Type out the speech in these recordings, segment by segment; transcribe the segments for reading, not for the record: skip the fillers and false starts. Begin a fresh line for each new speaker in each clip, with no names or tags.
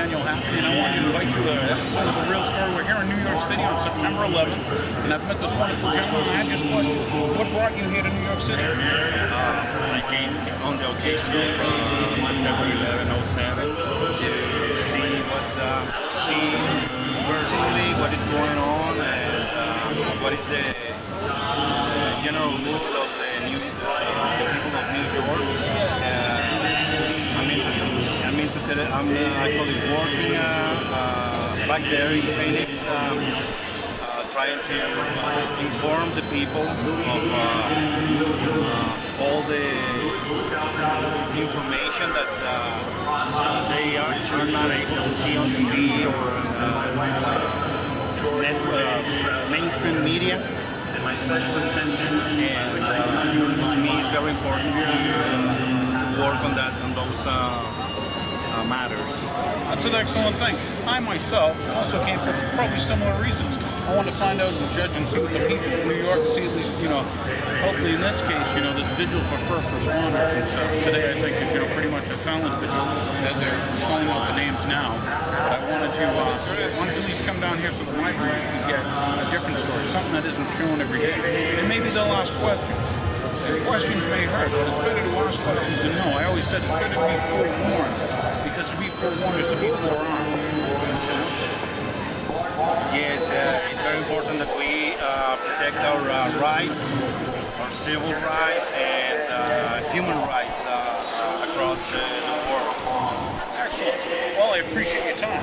annual Happy, and I want to invite you to an episode of The Real Story. We're here in New York City on September 11th, and I've met this wonderful gentleman, and I have just questions. What brought you here to New York City?
I came on the occasion of September 1107 to see personally what is going on and what is the general mood of the people of New York. I'm interested. I'm actually working back there in Phoenix, trying to inform the people of all the information that they are not able to see on TV or mainstream media. And to me, it's very important to work on those matters.
That's an excellent thing. I myself also came for probably similar reasons. I want to find out and judge and see what the people of New York see, at least, hopefully in this case, this vigil for first responders and stuff. Today I think is, pretty much a silent vigil, as they're calling out the names now. But I wanted to at least come down here so that my viewers could get a different story, something that isn't shown every day. And maybe they'll ask questions. Questions may hurt, but it's better to ask questions than no. I always said it's better to be forewarned, because to be forewarned is to be forearmed.
Yes, it's very important that we protect our rights, our civil rights, and human rights across the world.
Excellent. Well, I appreciate your time.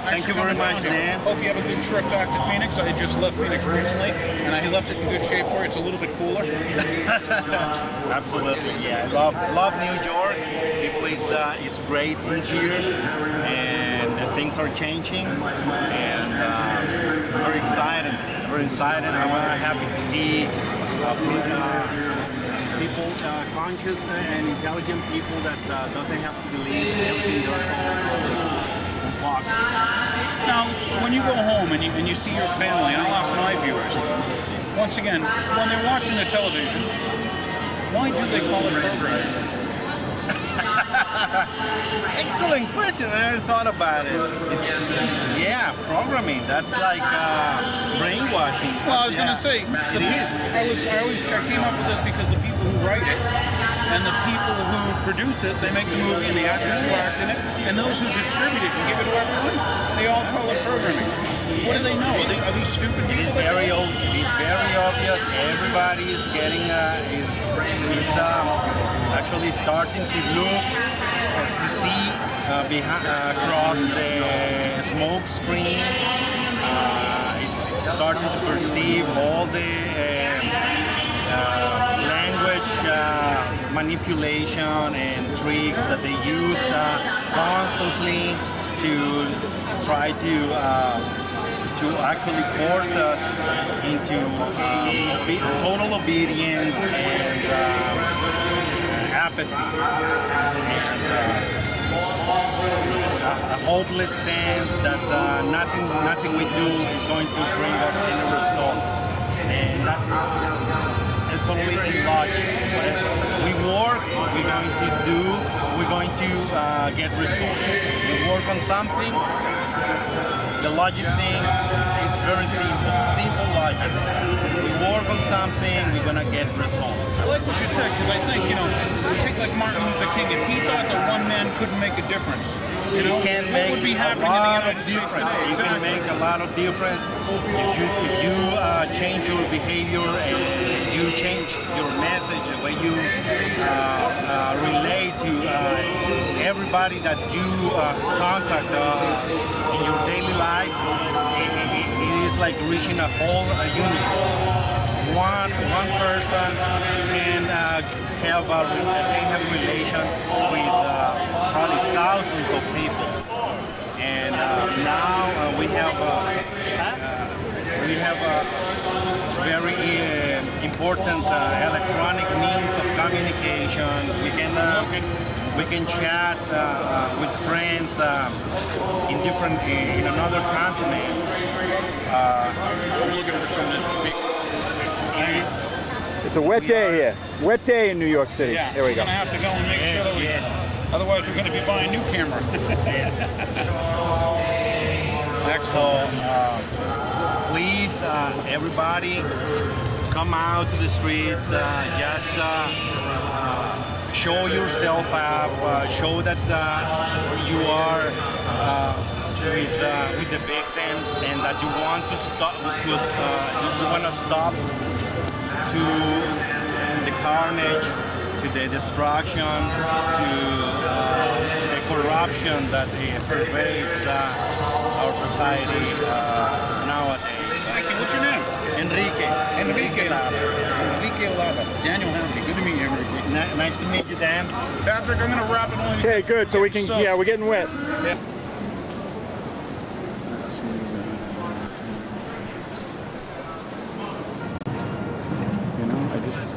Thank you very much, Dan.
Hope you have a good trip back to Phoenix. I just left Phoenix recently, and I left it in good shape for you. It's a little bit cooler.
Absolutely, yeah. Love New York. People is great in here, and things are changing, and very excited. I'm happy to see people, conscious and intelligent people that doesn't have to believe everything they're told on Fox.
Now, when you go home and you see your family, and I'll ask my viewers, once again, when they're watching the television, why do they call it programming?
Excellent question. I never thought about it. Programming. That's like brainwashing.
Well, I was going to say, I came up with this because the people who write it and the people who produce it, they make the movie and the actors who act in it, and those who distribute it and give it to everyone, they all call it programming. What do they know? Are these stupid people?
It's very obvious. Everybody is getting is actually starting to look to see across the smoke screen. Is starting to perceive all the language manipulation and tricks that they use constantly to try to actually force us into total obedience and apathy, and a hopeless sense that nothing we do is going to bring us any results, and that's totally illogical. Whatever we work, we're going to get results. We work on something. The logic thing is very simple logic. We work on something, we're gonna get results.
I like what you said, because I think, take like Martin Luther King, if he thought that one man couldn't make a difference,
He can make a lot of difference. You can make a lot of difference if you change your behavior and you change your message, the way you relate to everybody that you contact in your daily life. It is like reaching a whole universe. One person can have relation with probably thousands of people, and now we have a very important electronic means of communication. We can chat with friends in another continent.
It's a wet day here. Wet day in New York City.
Yeah,
here we go.
We're gonna have to go and make sure that we Otherwise, we're going to be buying a new camera.
Yes. Excellent. Please, everybody, come out to the streets. Just show yourself up. Show that you are with the victims, and that you want to stop. You want to stop to the carnage, to the destruction, to the corruption that pervades our society nowadays.
Thank you. What's your name?
Enrique.
Enrique Lara. Enrique Lara. Daniel Henry. Good to meet you, Enrique.
Nice to meet you, Dan.
Patrick, I'm going to wrap it on.
Okay, good. So we can, yeah, we're getting wet.
Yeah.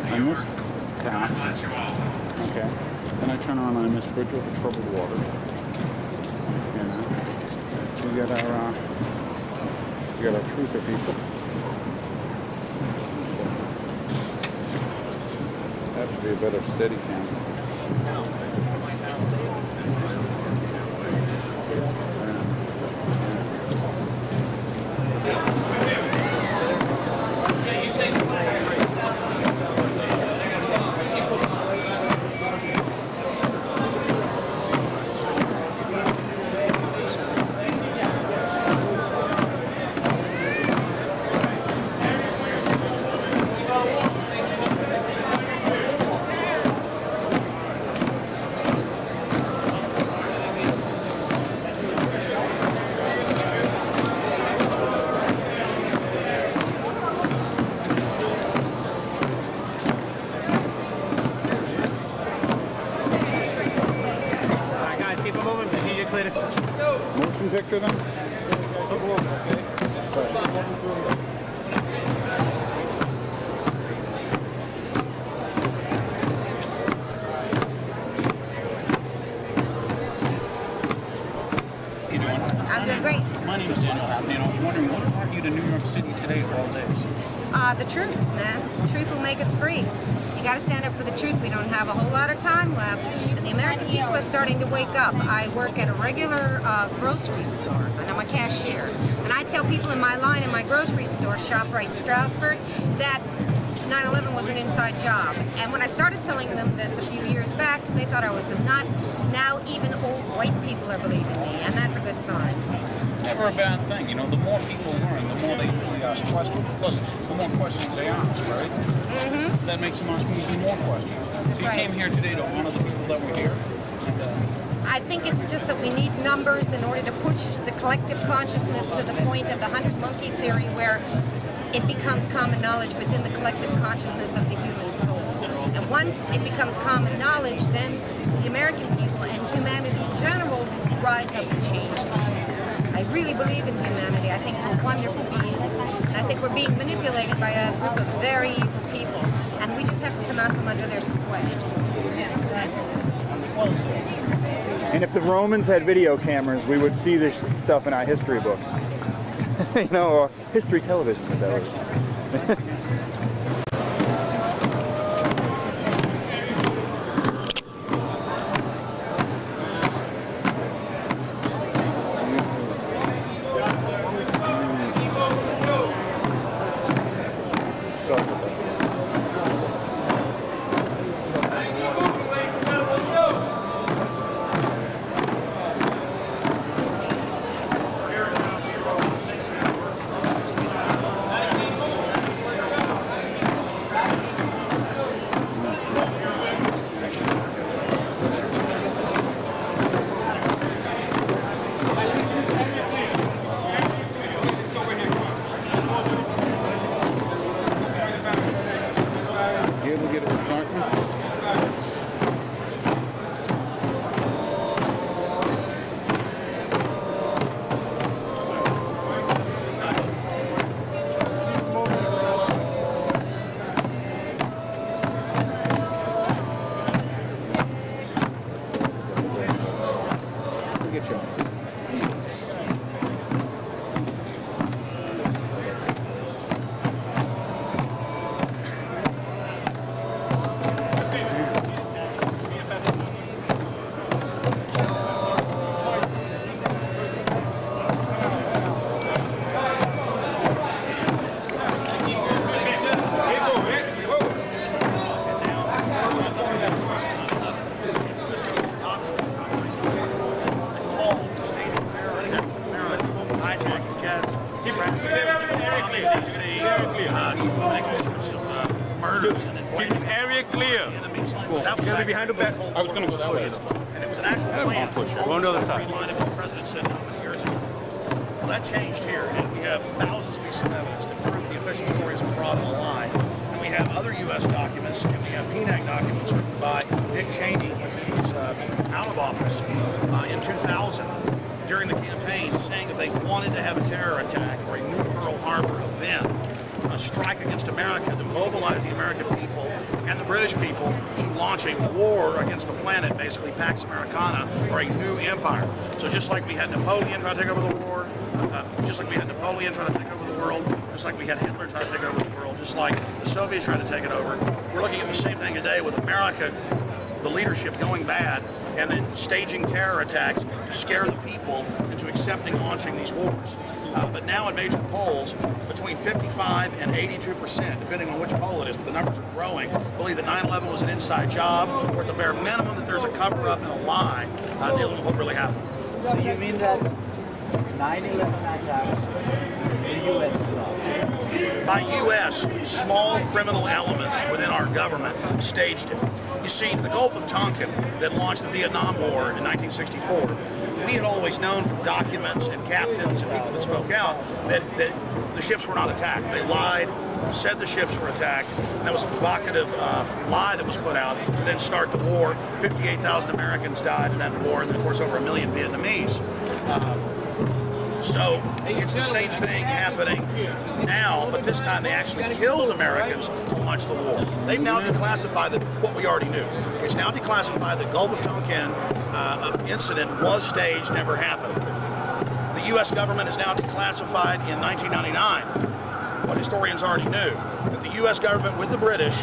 I missed taps. Okay. Then I turn on and I miss fridge with the troubled water. You know. We got our truther people. That should be a better steady cam. Motion picture then?
I'm doing great.
My name is Daniel Hordin. I was wondering, what brought you to New York City today of all days?
The truth, man. The truth will make us free. You got to stand up for the truth. We don't have a whole lot of time left, and the American people are starting to wake up. I work at a regular grocery store, and I'm a cashier. And I tell people in my line in my grocery store, ShopRite Stroudsburg, that 9/11 was an inside job. And when I started telling them this a few years back, they thought I was a nut. Now even old white people are believing me, and that's a good sign.
Never a bad thing. You know, the more people learn, the more they usually ask questions. Plus, the more questions they ask, right? Mm-hmm. That makes them ask me even more questions. So you came here today to honor the people that were here?
I think it's just that we need numbers in order to push the collective consciousness to the point of the 100 monkey theory, where it becomes common knowledge within the collective consciousness of the human soul. And once it becomes common knowledge, then the American people and humanity in general will rise up and change things. I really believe in humanity. I think we're wonderful beings. And I think we're being manipulated by a group of very evil people. And we just have to come out from under their sway.
And if the Romans had video cameras, we would see this stuff in our history books. You know, or history television, that was.
orders and then blaming
area clear.
enemies.
Cool.
That was
Get behind the back. I was going to go
Soviets, and it was an actual plan.
Go on the other side.
Green line of the president said how many years ago. Well, that changed here, and we have thousands of pieces of evidence that prove the official story is a fraud and a lie. And we have other U.S. documents, and we have PNAC documents written by Dick Cheney when he was out of office in 2000 during the campaign, saying that they wanted to have a terror attack or a new Pearl Harbor event, a strike against America to mobilize the American people and the British people to launch a war against the planet, basically Pax Americana, or a new empire. So just like we had Napoleon try to take over the war, just like we had Napoleon try to take over the world, just like we had Hitler try to take over the world, just like the Soviets tried to take it over, we're looking at the same thing today with America, the leadership going bad, and then staging terror attacks to scare the people into accepting launching these wars. But now in major polls, between 55 and 82%, depending on which poll it is, but the numbers are growing, believe that 9/11 was an inside job, or at the bare minimum that there's a cover-up and a lie dealing with what really happened.
So you mean that 9/11 attacks is a U.S. fraud?
By U.S., small criminal elements within our government staged it. You see, the Gulf of Tonkin that launched the Vietnam War in 1964, we had always known from documents and captains and people that spoke out that the ships were not attacked. They lied, said the ships were attacked, and that was a provocative lie that was put out to then start the war. 58,000 Americans died in that war, and then, of course, over 1 million Vietnamese. So it's the same thing happening now, but this time they actually killed Americans to launch the war. They've now declassified what we already knew. It's now declassified that Gulf of Tonkin incident was staged, never happened. The U.S. government has now declassified in 1999 what historians already knew, that the U.S. government with the British,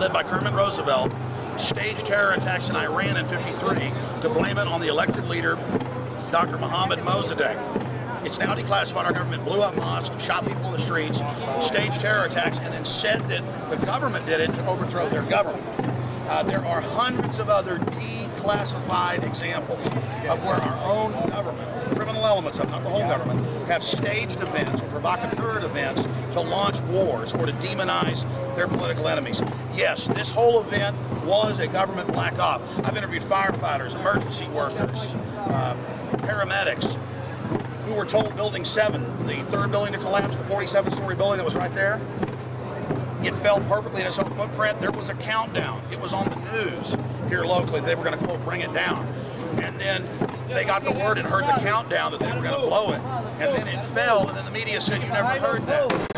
led by Kermit Roosevelt, staged terror attacks in Iran in '53 to blame it on the elected leader, Dr. Mohammad Mossadegh. It's now declassified. Our government blew up mosques, shot people in the streets, staged terror attacks, and then said that the government did it to overthrow their government. There are hundreds of other declassified examples of where our own government, criminal elements of not the whole government, have staged events or provocateur events to launch wars or to demonize their political enemies. Yes, this whole event was a government black op. I've interviewed firefighters, emergency workers, paramedics, who were told Building 7, the third building to collapse, the 47-story building that was right there, it fell perfectly in its own footprint. There was a countdown. It was on the news here locally. They were going to, quote, bring it down. And then they got the word and heard the countdown that they were going to blow it. And then it fell, and then the media said, you never heard that.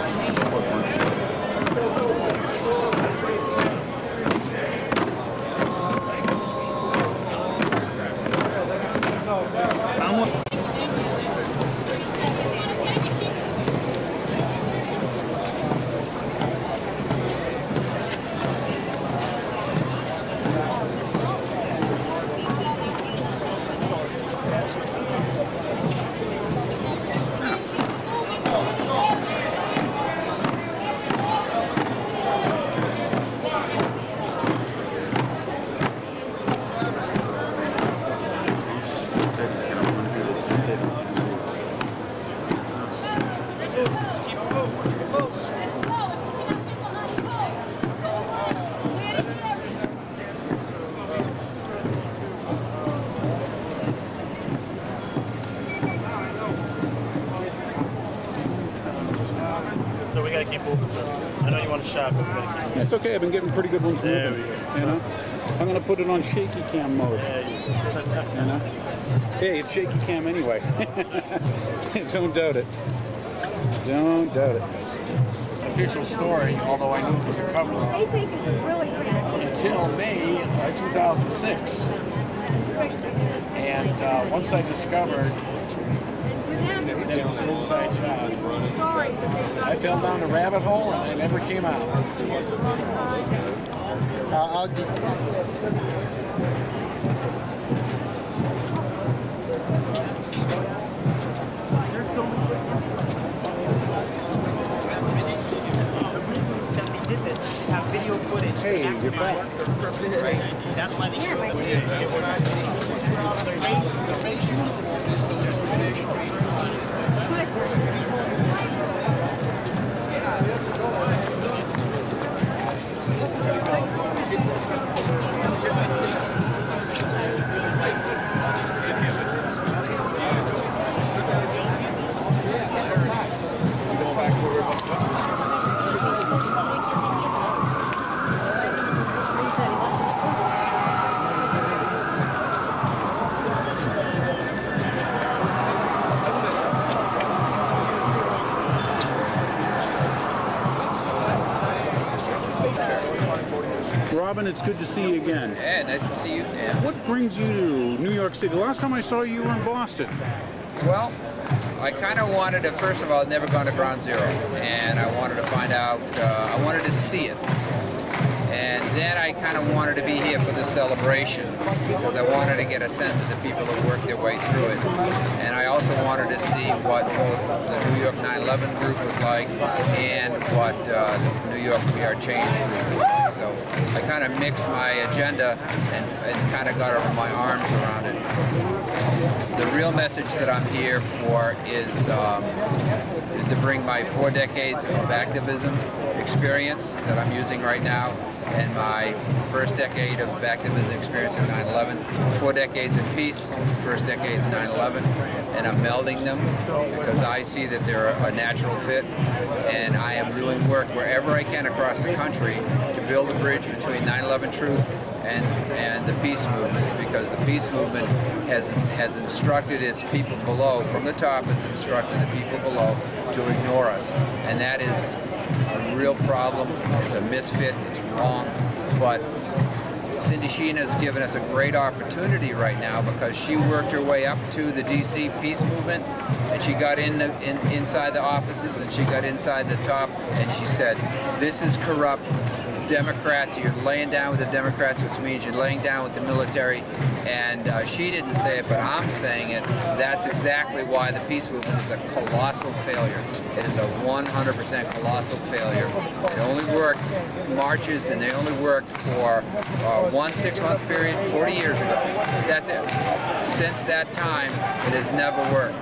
It's okay, I've been getting pretty good ones moving, you know? I'm going to put it on shaky cam mode, you know? Hey, it's shaky cam anyway. Don't doubt it. Don't doubt it.
Official story, although I knew it was a cover-up, until May 2006. And once I discovered that it was an inside job, I fell down a rabbit hole and I never came out.
Have video footage.
Hey, you're back.
Right? That's why they show the base uniform is the
Robin, it's good to see you again.
Yeah, nice to see you. Yeah.
What brings you to New York City? The last time I saw you, you were in Boston.
Well, I kind of wanted to, first of all, I'd never gone to Ground Zero, and I wanted to find out, I wanted to see it. And then I kind of wanted to be here for the celebration because I wanted to get a sense of the people that worked their way through it. And I also wanted to see what both the New York 911 group was like and what the New York We Are Change group was like. So I kind of mixed my agenda and kind of got my arms around it. The real message that I'm here for is to bring my 4 decades of activism experience that I'm using right now, and my first decade of activism experience in 9/11, 4 decades in peace, first decade in 9/11, and I'm melding them because I see that they're a natural fit, and I am doing work wherever I can across the country to build a bridge between 9/11 truth and the peace movements, because the peace movement has instructed its people below, from the top it's instructed the people below to ignore us, and that is a real problem. It's a misfit, it's wrong, but Cindy Sheehan has given us a great opportunity right now because she worked her way up to the DC peace movement, and she got inside the offices, and she got inside the top, and she said, this is corrupt. Democrats, you're laying down with the Democrats, which means you're laying down with the military, and she didn't say it, but I'm saying it. That's exactly why the peace movement is a colossal failure. It is a 100% colossal failure. It only worked marches, and they only worked for 1 6-month period 40 years ago. That's it. Since that time, it has never worked.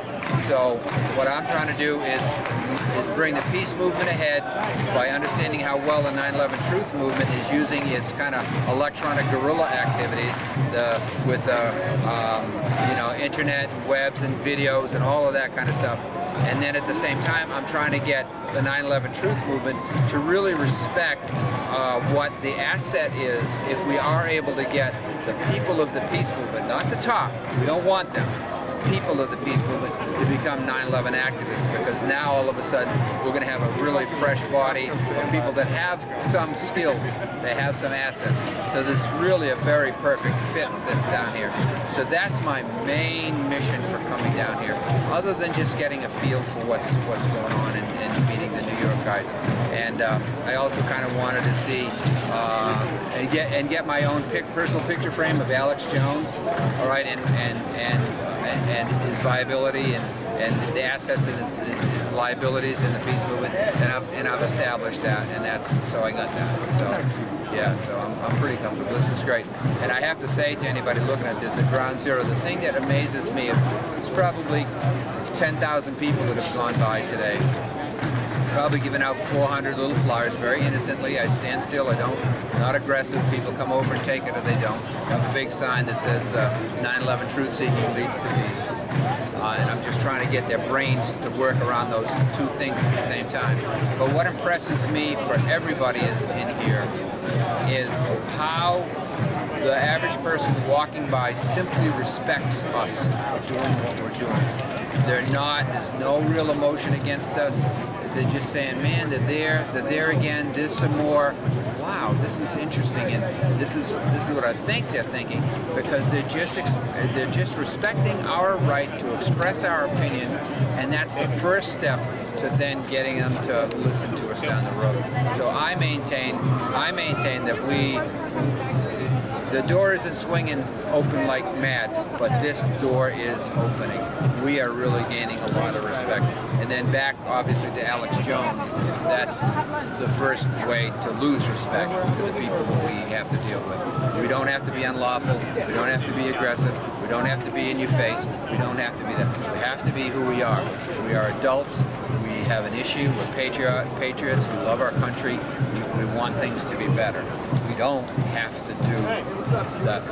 So what I'm trying to do is bring the peace movement ahead by understanding how well the 9/11 Truth movement is using its kind of electronic guerrilla activities with you know, internet, webs, and videos, and all of that kind of stuff. And then at the same time, I'm trying to get the 9/11 Truth movement to really respect what the asset is if we are able to get the people of the peace movement, not the top, we don't want them, people of the peace movement to become 9/11 activists, because now all of a sudden we're going to have a really fresh body of people that have some skills, they have some assets. So this is really a very perfect fit that's down here. So that's my main mission for coming down here, other than just getting a feel for what's going on and meeting the New York guys. And I also kind of wanted to see and get my own personal picture frame of Alex Jones, all right, and his viability and the assets and his liabilities in the peace movement, and I've established that, and that's, so I got that. So yeah, so I'm pretty comfortable. This is great, and I have to say to anybody looking at this at Ground Zero, the thing that amazes me is probably 10,000 people that have gone by today. Probably giving out 400 little flyers very innocently. I stand still, I'm not aggressive. People come over and take it, or they don't. I have a big sign that says 9/11 Truth Seeking Leads to Peace. And I'm just trying to get their brains to work around those two things at the same time. But what impresses me for everybody in here is how the average person walking by simply respects us for doing what we're doing. There's no real emotion against us. They're just saying, man, they're there again, there's some more, wow, this is interesting, and this is what I think they're thinking, because they're just respecting our right to express our opinion, and that's the first step to then getting them to listen to us down the road. So I maintain that the door isn't swinging open like mad, but this door is opening. We are really gaining a lot of respect. And then back, obviously, to Alex Jones, that's the first way to lose respect to the people that we have to deal with. We don't have to be unlawful. We don't have to be aggressive. We don't have to be in your face. We don't have to be that. We have to be who we are. We are adults. We have an issue. We're patriots. We love our country. We want things to be better. We don't have to do the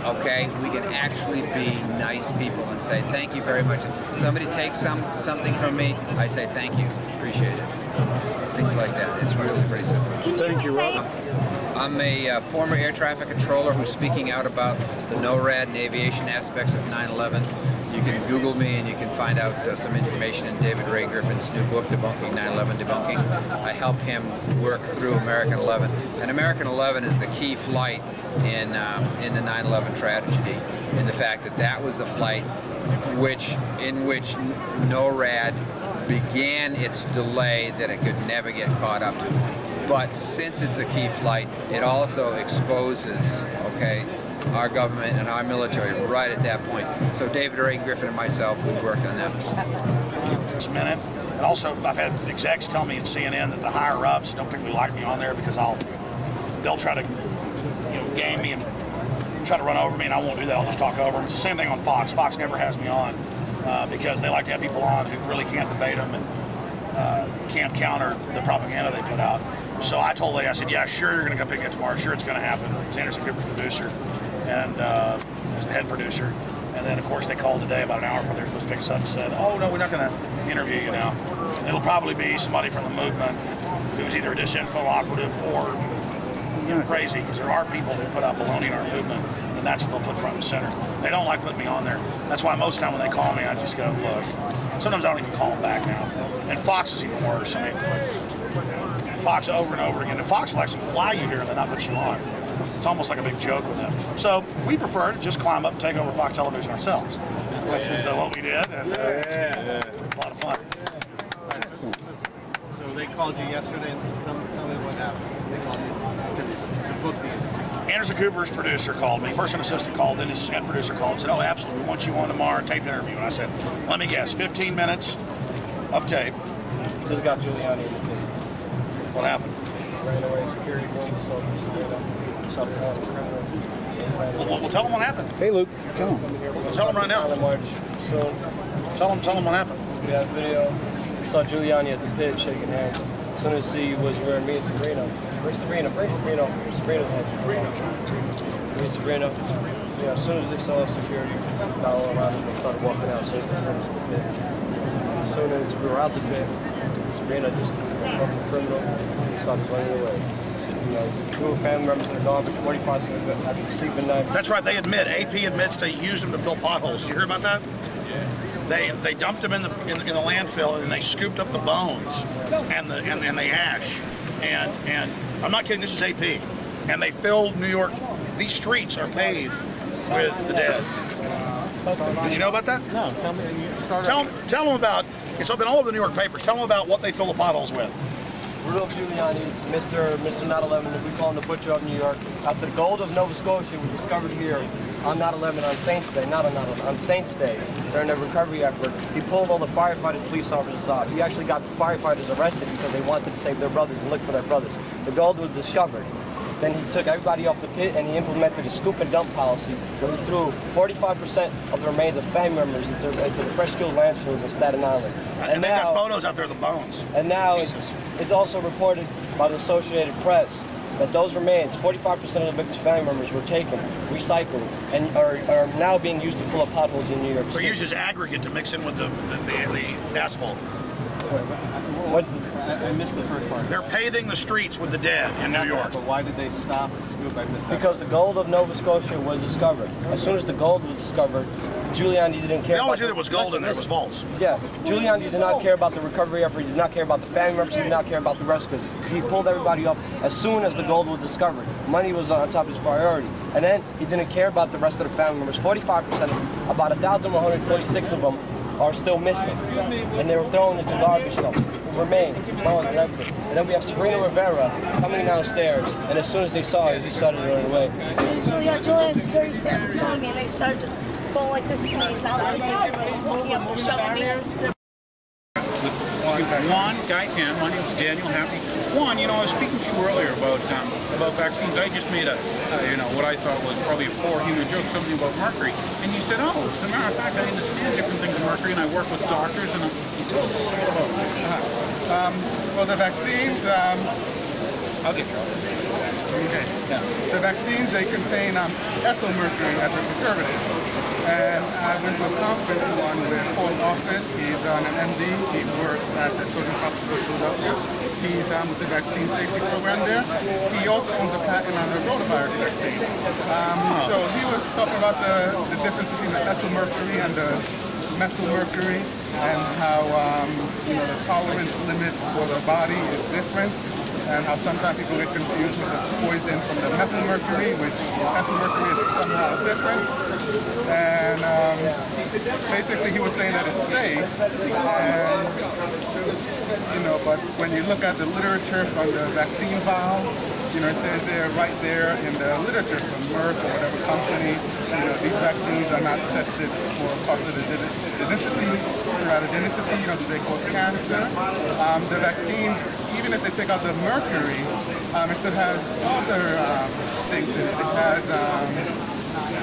okay? We can actually be nice people and say thank you very much. If somebody takes something from me, I say thank you, appreciate it. Things like that. It's really pretty simple.
Thank you, Rob.
I'm a former air traffic controller who's speaking out about the NORAD and aviation aspects of 9/11. You can Google me and you can find out some information in David Ray Griffin's new book, Debunking 9/11 Debunking. I help him work through American 11. And American 11 is the key flight in the 9/11 tragedy, in the fact that that was the flight in which NORAD began its delay that it could never get caught up to. But since it's a key flight, it also exposes, okay, our government and our military right at that point. So David Ray Griffin and myself, we worked on that.
This minute, and also I've had execs tell me at CNN that the higher ups don't particularly like me on there because they'll try to, game me and try to run over me, and I won't do that. I'll just talk over them. It's the same thing on Fox. Fox never has me on because they like to have people on who really can't debate them and can't counter the propaganda they put out. So I told Lee, I said, yeah, sure, you're going to go pick it tomorrow. Sure, it's going to happen. Anderson Cooper's producer, and was the head producer. And then, of course, they called today about an hour before they were supposed to pick us up and said, oh, no, we're not going to interview you now. It'll probably be somebody from the movement who's either a disinfo operative or crazy, because there are people who put out baloney in our movement, and that's what they'll put front and center. They don't like putting me on there. That's why most of the time when they call me, I just go, look. Sometimes I don't even call them back now. And Fox is even worse. I mean, Fox over and over again. And Fox will actually fly you here and then not put you on. It's almost like a big joke with them. So we prefer to just climb up and take over Fox Television ourselves. That's what we did, and a lot of fun.
So they called you yesterday and tell me what happened. They called you to book the interview.
Anderson Cooper's producer called me. First an assistant called, then his head producer called and said, oh, absolutely, we want you on tomorrow, taped interview. And I said, let me guess, 15 minutes of tape.
You just got Giuliani in the case.
What happened?
Ran away, security clearance, so
Well, tell them what happened.
Hey, Luke, come on.
Well, tell them right now.
So
tell them what happened.
We have video. We saw Giuliani at the pit shaking hands. As soon as he was where me and Sabrina. Where's Sabrina? Bring Sabrina. Sabrina's head. Me and Sabrina. Yeah, as soon as they saw security all around them, they started walking out. As soon as they sent us to the pit. As soon as we were out the pit, Sabrina just from the criminal and started running away. Two family members are gone, but 45 seconds after sleeping night.
That's right. They admit. AP admits they used them to fill potholes. You hear about that? They dumped them in the landfill, and they scooped up the bones and the ash. And I'm not kidding. This is AP. And they filled New York. These streets are paved with the dead. Did you know about that?
No. Tell me.
Tell them about. It's been all over the New York papers. Tell them about what they fill the potholes with.
Rudolph Giuliani, Mr. 9/11, we call him the Butcher of New York. After the gold of Nova Scotia was discovered here on 9/11 on Saints Day, not on 9/11, on Saints Day, during the recovery effort, he pulled all the firefighters, police officers out. He actually got firefighters arrested because they wanted to save their brothers and look for their brothers. The gold was discovered. Then he took everybody off the pit and he implemented a scoop and dump policy where he threw 45% of the remains of family members into the fresh skilled landfills in Staten Island.
And they've got photos out there of the bones.
And now it's also reported by the Associated Press that those remains, 45% of the victims' family members were taken, recycled, and are now being used to fill up potholes in New York City.
They're used as aggregate to mix in with the asphalt.
I missed the first part.
They're paving the streets with the dead in New York.
But why did they stop and scoop? I missed that.
Because the gold of Nova Scotia was discovered. As soon as the gold was discovered, Giuliani didn't care.
They always knew there was gold in there. It was false.
Yeah, Giuliani did not care about the recovery effort. He did not care about the family members. He did not care about the rescues. He pulled everybody off as soon as the gold was discovered. Money was on top of his priority. And then he didn't care about the rest of the family members. 45%, about 1,146 of them are still missing. And they were thrown into garbage dumps. Remains, bones, and everything. And then we have Sabrina Rivera coming downstairs, and as soon as they saw her, she started running away.
Julia's security staff saw me, and they started just going like this to me, looking up and shoving me.
Juan, Guy 10, my name's Daniel, happy. Juan, I was speaking to you earlier about vaccines. I just made what I thought was probably a poor humor joke, something about mercury. And you said, oh, as a matter of fact, I understand different things of mercury, and I work with doctors, and you tell us a little bit about it.
Well, the vaccines,
I'll get you.
Okay. Yeah. The vaccines, they contain ethylmercury as a preservative. And I went to a conference one with Hordin. He's an MD. He works at the Children's Hospital of Philadelphia. He's with the vaccine safety program there. He also owns a patent on the rotavirus vaccine. So he was talking about the difference between the ethylmercury and the methylmercury and how the tolerance limit for the body is different, and how sometimes people get confused with the poison from the methylmercury, which ethylmercury is somehow different. And basically he was saying that it's safe, and but when you look at the literature from the vaccine vials, it says there, right there in the literature from Merck or whatever company, these vaccines are not tested for carcinogenicity, teratogenicity, do they cause cancer? The vaccine, even if they take out the mercury, it still has other things in it. It has,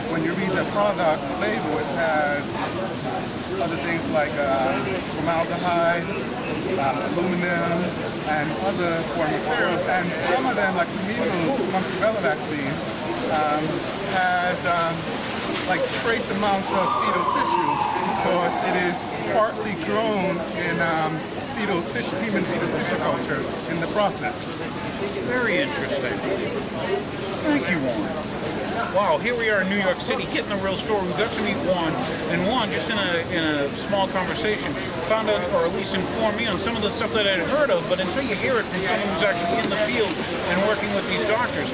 when you read the product label, it has other things like formaldehyde, aluminum, and other foreign materials. And some of them, like the measles monkey rubella vaccine, has like trace amounts of fetal tissue, because it is partly grown in fetal tissue, human fetal tissue culture in the process.
Very interesting. Thank you, Juan. Wow, here we are in New York City, getting the real story. We got to meet Juan, and Juan, just in a small conversation, found out, or at least informed me on some of the stuff that I'd heard of, but until you hear it from someone who's actually in the field and working with these doctors,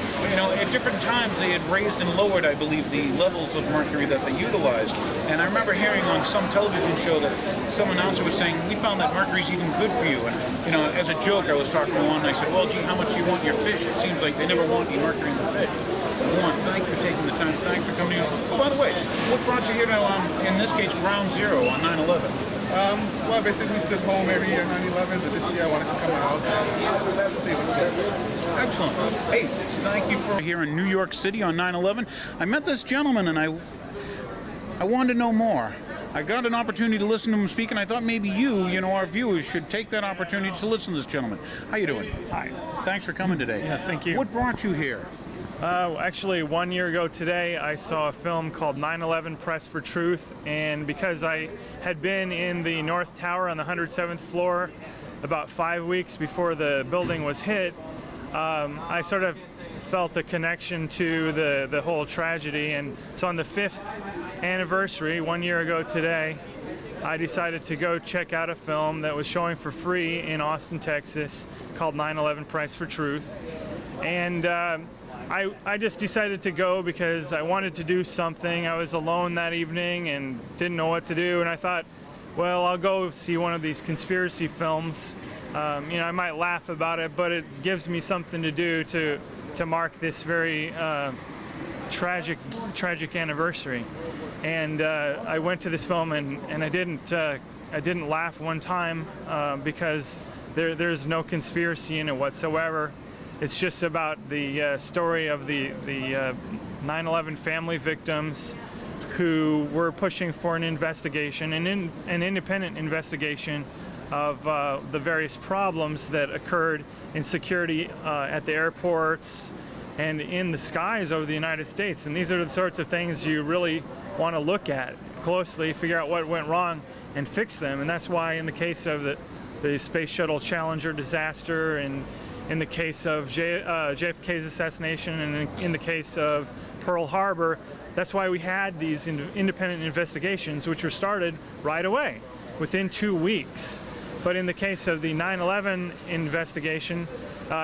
at different times they had raised and lowered, I believe, the levels of mercury that they utilized. And I remember hearing on some television show that some announcer was saying, we found that mercury's even good for you. And, as a joke, I was talking to Juan, and I said, well, gee, how much do you want in your fish? It seems like they never want any mercury in the fish. Juan, thank you for taking the time. Thanks for coming in. Oh, by the way, what brought you here to, in this case, Ground Zero on 9/11?
Well, basically we stood home every year 9/11, but this year I wanted to come out and see what's good.
Excellent. Hey, thank you for here in New York City on 9/11. I met this gentleman, and I wanted to know more. I got an opportunity to listen to him speak, and I thought maybe you, our viewers, should take that opportunity to listen to this gentleman. How you doing?
Hi.
Thanks for coming today.
Yeah, thank you.
What brought you here?
Actually, 1 year ago today, I saw a film called 9/11 Press for Truth, and because I had been in the North Tower on the 107th floor about 5 weeks before the building was hit, I sort of felt a connection to the whole tragedy. And so on the 5th anniversary, 1 year ago today, I decided to go check out a film that was showing for free in Austin, Texas, called 9/11 Press for Truth. And I just decided to go because I wanted to do something. I was alone that evening and didn't know what to do, and I thought, well, I'll go see one of these conspiracy films. I might laugh about it, but it gives me something to do to mark this very tragic anniversary. And I went to this film, and I didn't laugh one time because there's no conspiracy in it whatsoever. It's just about the story of the 9/11 family victims who were pushing for an investigation, an independent investigation of the various problems that occurred in security at the airports and in the skies over the United States. And these are the sorts of things you really want to look at closely, figure out what went wrong, and fix them. And that's why in the case of the Space Shuttle Challenger disaster, and in the case of JFK's assassination, and in the case of Pearl Harbor, that's why we had these independent investigations, which were started right away, within 2 weeks. But in the case of the 9/11 investigation,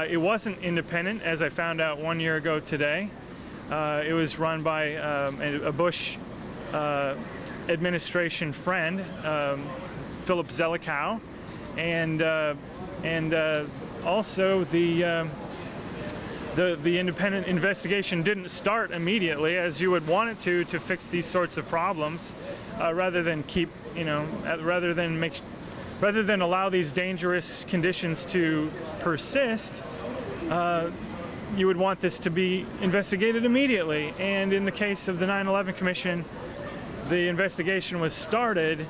it wasn't independent, as I found out 1 year ago today. It was run by a Bush administration friend, Philip Zelikow, and also the independent investigation didn't start immediately, as you would want it to fix these sorts of problems, rather than rather than allow these dangerous conditions to persist. You would want this to be investigated immediately. And in the case of the 9/11 Commission, the investigation was started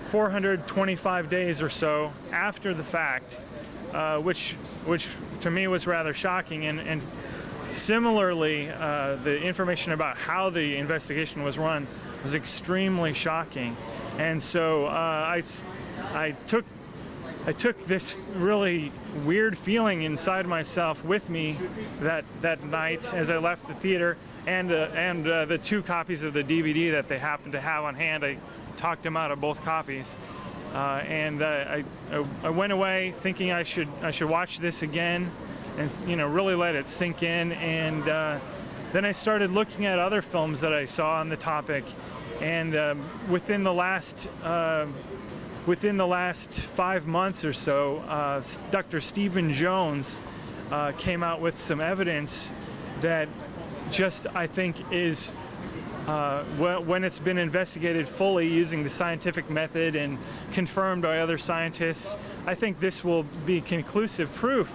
425 days or so after the fact, which to me was rather shocking. And similarly, the information about how the investigation was run was extremely shocking. And so I took this really weird feeling inside myself with me that night as I left the theater, and the 2 copies of the DVD that they happened to have on hand. I talked them out of both copies, and I went away thinking I should watch this again, and really let it sink in. And then I started looking at other films that I saw on the topic, and within the last 5 months or so, Dr. Stephen Jones came out with some evidence that just, I think, is, when it's been investigated fully using the scientific method and confirmed by other scientists, I think this will be conclusive proof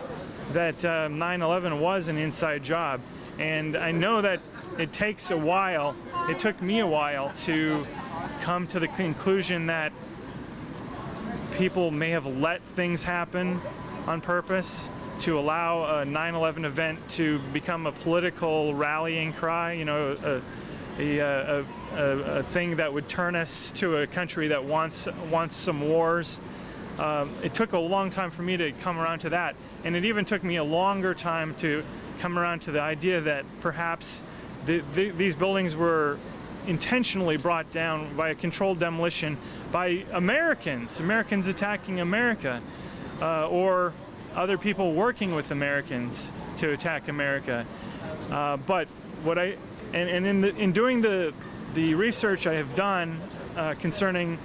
that 9/11 was an inside job. And I know that it takes a while, it took me a while to come to the conclusion that people may have let things happen on purpose to allow a 9/11 event to become a political rallying cry, a thing that would turn us to a country that wants some wars. It took a long time for me to come around to that, and it even took me a longer time to come around to the idea that perhaps these buildings were intentionally brought down by a controlled demolition by Americans attacking America, or other people working with Americans to attack America. But what in doing the research I have done concerning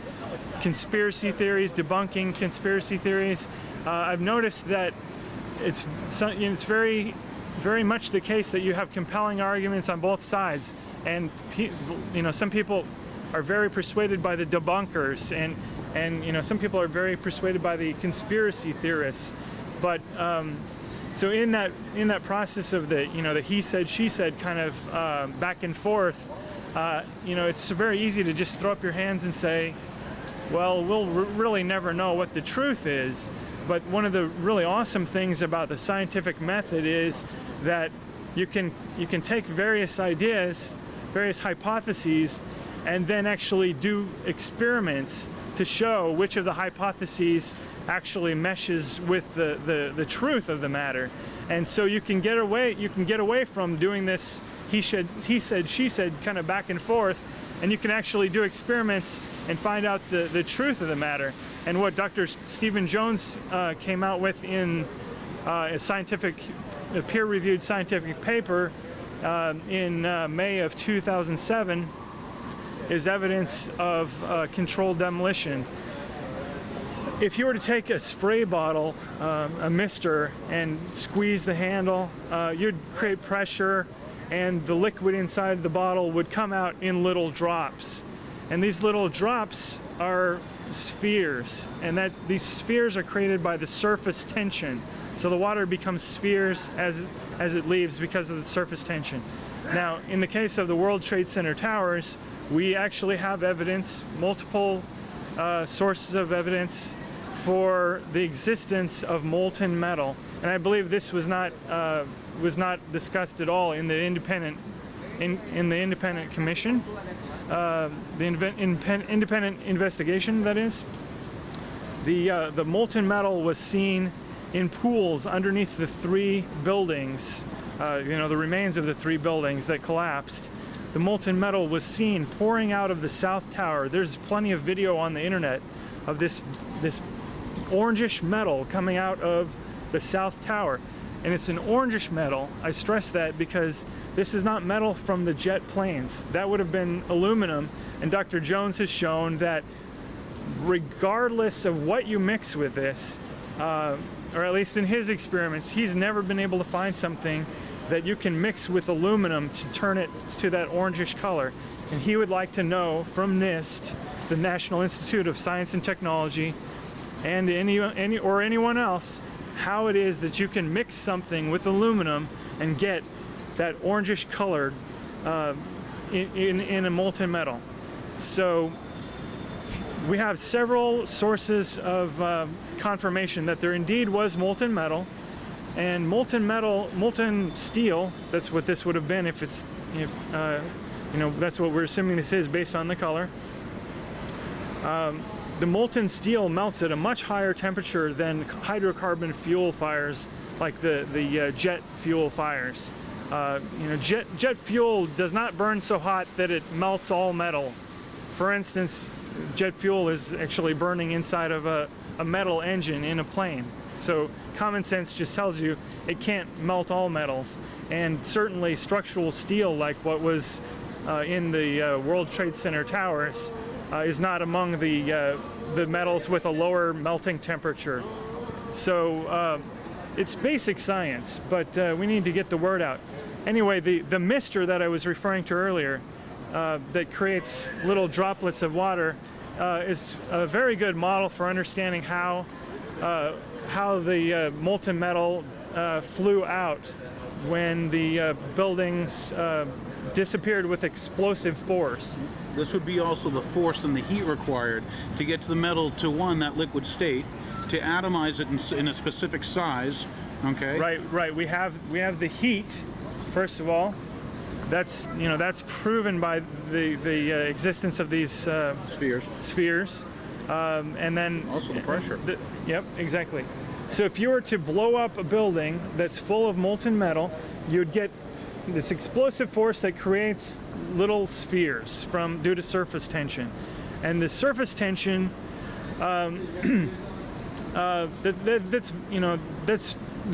conspiracy theories, debunking conspiracy theories, I've noticed that it's very much the case that you have compelling arguments on both sides, and some people are very persuaded by the debunkers, and some people are very persuaded by the conspiracy theorists. But so in that process of the he said, she said kind of back and forth, it's very easy to just throw up your hands and say, well, we'll really never know what the truth is. But one of the really awesome things about the scientific method is that you can take various ideas, various hypotheses, and then actually do experiments to show which of the hypotheses actually meshes with the truth of the matter. And so you can get away from doing this he said, she said kind of back and forth, and you can actually do experiments and find out the truth of the matter. And what Dr. Stephen Jones came out with in a peer-reviewed scientific paper in May of 2007 is evidence of controlled demolition. If you were to take a spray bottle, a mister, and squeeze the handle, you'd create pressure, and the liquid inside the bottle would come out in little drops. And these little drops are spheres, and these spheres are created by the surface tension. So the water becomes spheres as it leaves because of the surface tension. Now, in the case of the World Trade Center towers, we actually have evidence, multiple sources of evidence for the existence of molten metal, and I believe this was not discussed at all in the independent commission, the independent investigation. That is, the molten metal was seen in pools underneath the 3 buildings, the remains of the 3 buildings that collapsed. The molten metal was seen pouring out of the South Tower. There's plenty of video on the internet of this orangish metal coming out of the South Tower. And it's an orangish metal. I stress that because this is not metal from the jet planes. That would have been aluminum, and Dr. Jones has shown that regardless of what you mix with this, or at least in his experiments, he's never been able to find something that you can mix with aluminum to turn it to that orangish color. And he would like to know from NIST, the National Institute of Science and Technology, and anyone else, how it is that you can mix something with aluminum and get that orangish color in a molten metal. So we have several sources of confirmation that there indeed was molten metal, and molten steel. That's what this would have been if you know, that's what we're assuming this is based on the color. The molten steel melts at a much higher temperature than hydrocarbon fuel fires, like the jet fuel fires. You know, jet fuel does not burn so hot that it melts all metal. For instance, jet fuel is actually burning inside of a metal engine in a plane. So common sense just tells you it can't melt all metals. And certainly structural steel, like what was in the World Trade Center towers, is not among the metals with a lower melting temperature. So it's basic science, but we need to get the word out. Anyway, the mister that I was referring to earlier, that creates little droplets of water, is a very good model for understanding how the molten metal flew out when the buildings disappeared with explosive force.
This would be also the force and the heat required to get to the metal to that liquid state, to atomize it in a specific size. Okay.
Right. We have the heat. First of all, that's proven by the existence of these spheres, and then
also the pressure.
Yep, exactly. So if you were to blow up a building that's full of molten metal, you'd get this explosive force that creates little spheres due to surface tension, and the surface tension the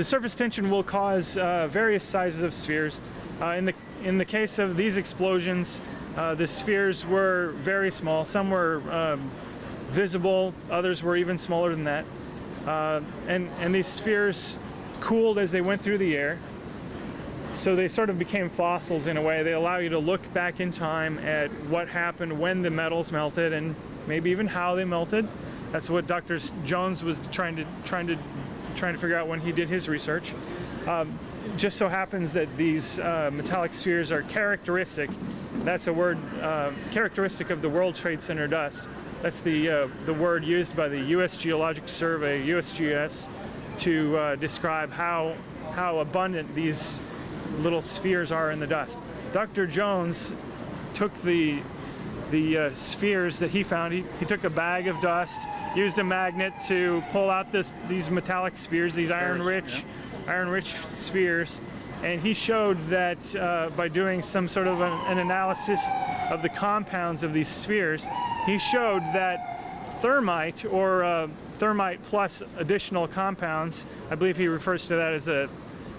surface tension will cause various sizes of spheres. In the case of these explosions, the spheres were very small. Some were visible, others were even smaller than that. And these spheres cooled as they went through the air. So they sort of became fossils in a way. They allow you to look back in time at what happened when the metals melted, and maybe even how they melted. That's what Dr. Jones was trying to figure out when he did his research. Just so happens that these metallic spheres are characteristic. That's a word characteristic of the World Trade Center dust. That's the word used by the U.S. Geologic Survey, USGS, to describe how abundant these little spheres are in the dust. Dr. Jones took the spheres that he found. He took a bag of dust, used a magnet to pull out these metallic spheres, these iron-rich spheres, and he showed that by doing some sort of an analysis of the compounds of these spheres, he showed that thermite, or thermite plus additional compounds, I believe he refers to that as a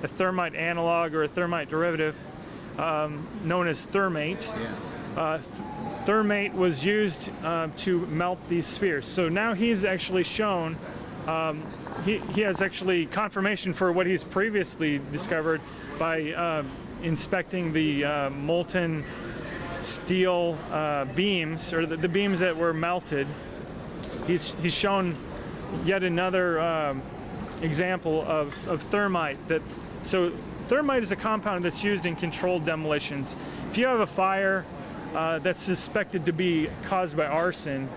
thermite analog or a thermite derivative, known as thermate. Yeah. Thermate was used to melt these spheres. So now he's actually shown, he has actually confirmation for what he's previously discovered by inspecting the molten steel beams, or the beams that were melted. He's shown yet another example of thermite. So thermite is a compound that's used in controlled demolitions. If you have a fire that's suspected to be caused by arson,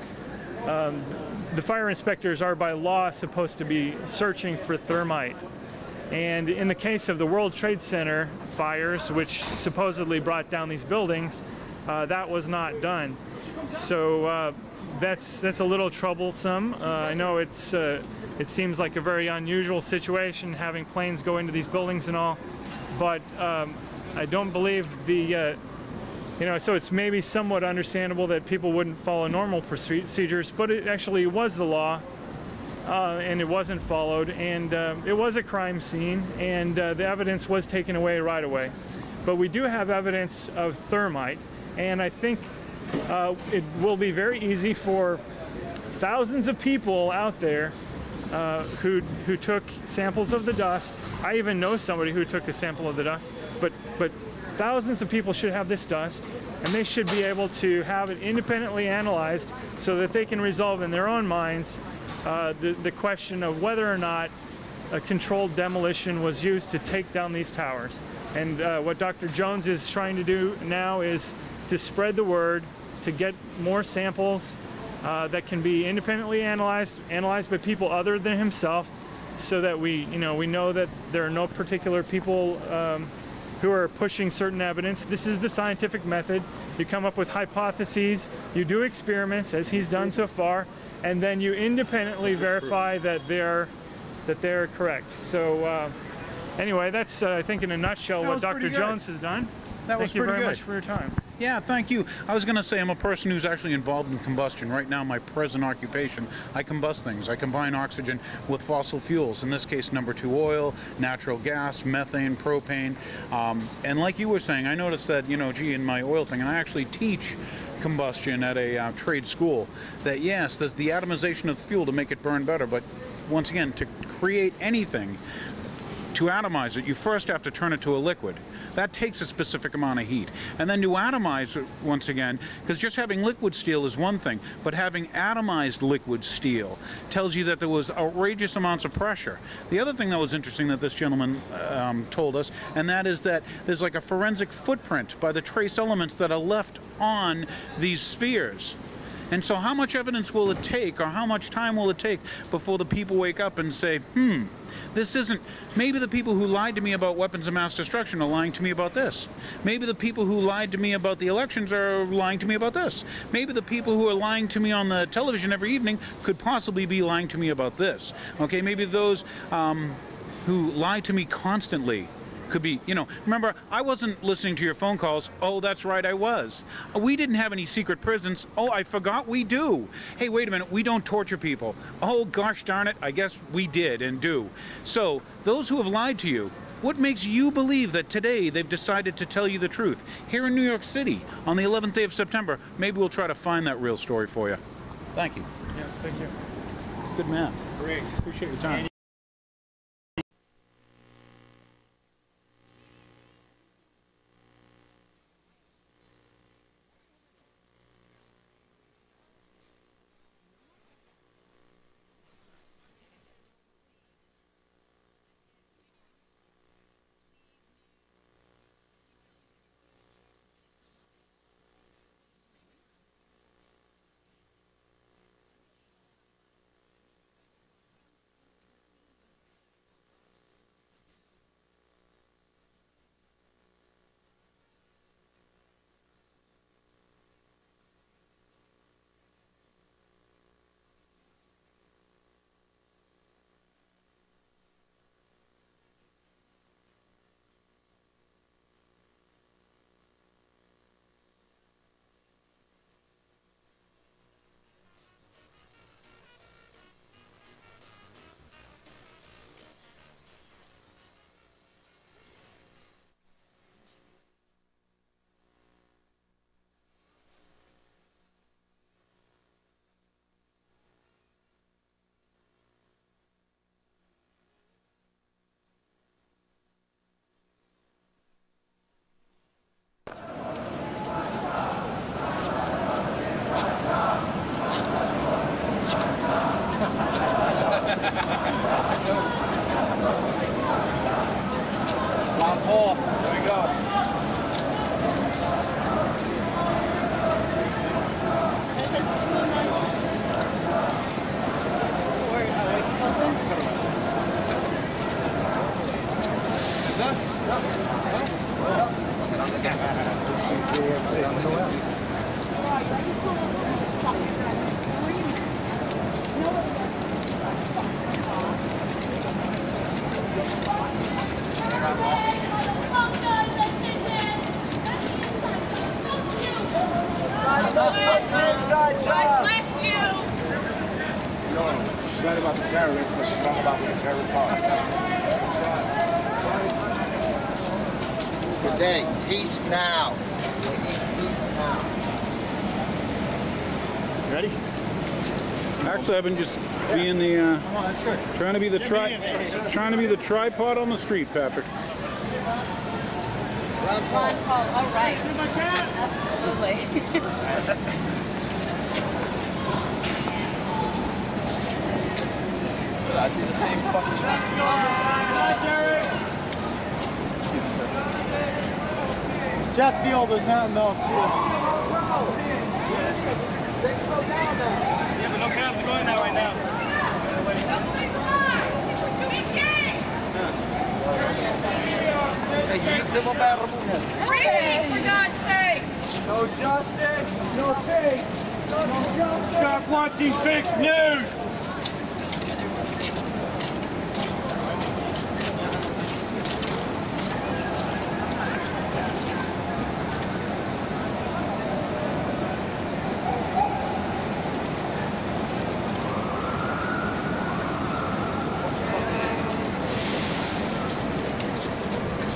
the fire inspectors are by law supposed to be searching for thermite. And in the case of the World Trade Center fires, which supposedly brought down these buildings, that was not done. So that's a little troublesome. I know it seems like a very unusual situation, having planes go into these buildings and all, but I don't believe so it's maybe somewhat understandable that people wouldn't follow normal procedures, but it actually was the law, and it wasn't followed, and it was a crime scene, and the evidence was taken away right away. But we do have evidence of thermite, and I think it will be very easy for thousands of people out there who took samples of the dust. I even know somebody who took a sample of the dust, but thousands of people should have this dust, and they should be able to have it independently analyzed so that they can resolve in their own minds the question of whether or not a controlled demolition was used to take down these towers. And what Dr. Jones is trying to do now is to spread the word, to get more samples, that can be independently analyzed by people other than himself, so that we know that there are no particular people who are pushing certain evidence. This is the scientific method. You come up with hypotheses, you do experiments, as he's done so far, and then you independently verify that they're correct. So anyway, that's I think in a nutshell what Dr. Jones has done. Thank you very much for your time.
Yeah, thank you. I was going to say I'm a person who's actually involved in combustion. Right now, my present occupation, I combust things. I combine oxygen with fossil fuels. In this case, number 2 oil, natural gas, methane, propane. And like you were saying, I noticed that, gee, in my oil thing, and I actually teach combustion at a trade school, that yes, there's the atomization of the fuel to make it burn better. But once again, to create anything, to atomize it, you first have to turn it to a liquid. That takes a specific amount of heat. And then to atomize it, once again, because just having liquid steel is one thing, but having atomized liquid steel tells you that there was outrageous amounts of pressure. The other thing that was interesting that this gentleman told us, and that is that there's like a forensic footprint by the trace elements that are left on these spheres. And so how much evidence will it take, or how much time will it take before the people wake up and say, this isn't, maybe the people who lied to me about weapons of mass destruction are lying to me about this. Maybe the people who lied to me about the elections are lying to me about this. Maybe the people who are lying to me on the television every evening could possibly be lying to me about this. Okay, maybe those who lie to me constantly could be, remember, I wasn't listening to your phone calls. Oh, that's right, I was. We didn't have any secret prisons. Oh, I forgot we do. Hey, wait a minute, we don't torture people. Oh, gosh darn it, I guess we did and do. So, those who have lied to you, what makes you believe that today they've decided to tell you the truth? Here in New York City, on the 11th day of September, maybe we'll try to find that real story for you. Thank you.
Yeah, thank you.
Good man.
Great.
Appreciate your time.
She's right about the terrorists, but she's wrong about what the terrorists are.
Good day. Peace now. We need peace now.
Ready? Actually, I've been just being the trying to be the tripod on the street, Patrick.
Ron Paul. All right. Absolutely.
I do the same fucking shit.
Jet fuel does not melt.
Yeah, but no cabs are going now right now.
Hurry, for God's sake!
No justice, no peace, no justice. Stop watching fixed news.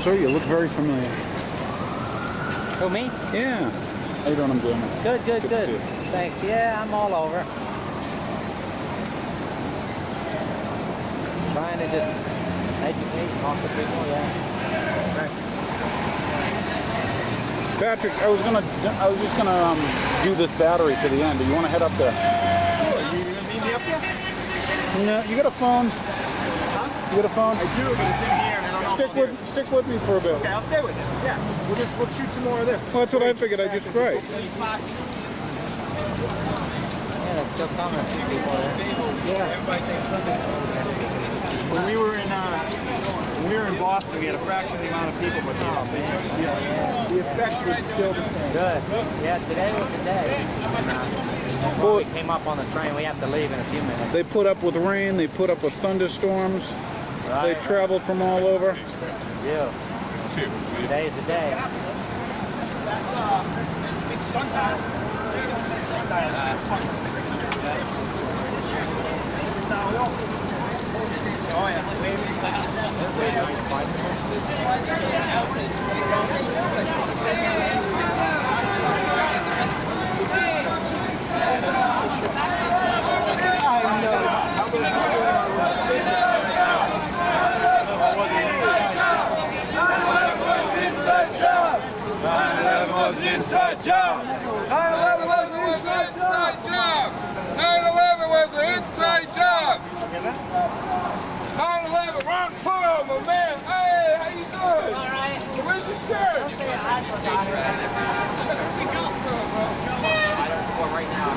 Sir, you look very familiar.
Who, me?
Yeah. How you doing? I'm doing
Good, good, good. Thanks. Yeah, I'm all over. Trying to just educate, talk to people, yeah.
Patrick, I was just gonna do this battery to the end. Do you want to head up there?
Sure. You gonna meet me up here?
No. You got a phone?
Huh?
You got a phone?
I do, but it's in here and I don't know.
Stick with me for a bit.
Okay, I'll stay with you. Yeah. We'll shoot some more of this.
Well, that's what I figured. I just tried.
Yeah, there's still coming. People there.
Yeah. Everybody thinks something. When we were in Boston, we had a fraction of the amount of people, but the effect was still the same.
Good. Yeah, today was the day. Before we came up on the train, we have to leave in a few minutes.
They put up with rain. They put up with thunderstorms.
Right.
They traveled from all over.
Yeah. Today's the day.
That's just a big sundial. Sundial is the funniest thing.
Oh yeah.
Inside job. 9/11 was an inside job. 9/11 was an inside job. 9/11, Ron Paul, my man. Hey, how you doing? All right. Where's your shirt?
I don't know right now.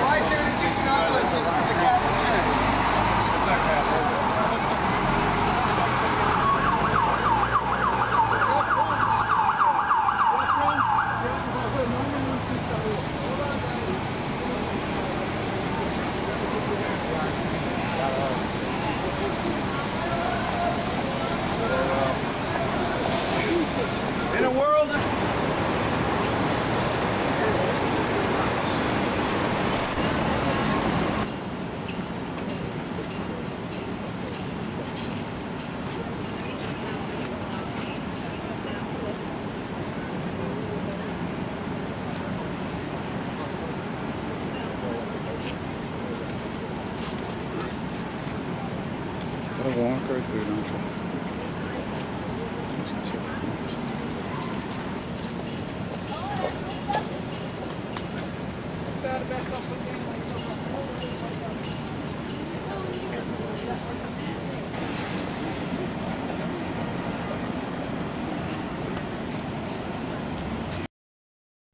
Why should we teach novelists from the Catholic Church? In a world
Gotta walk right through, don't you?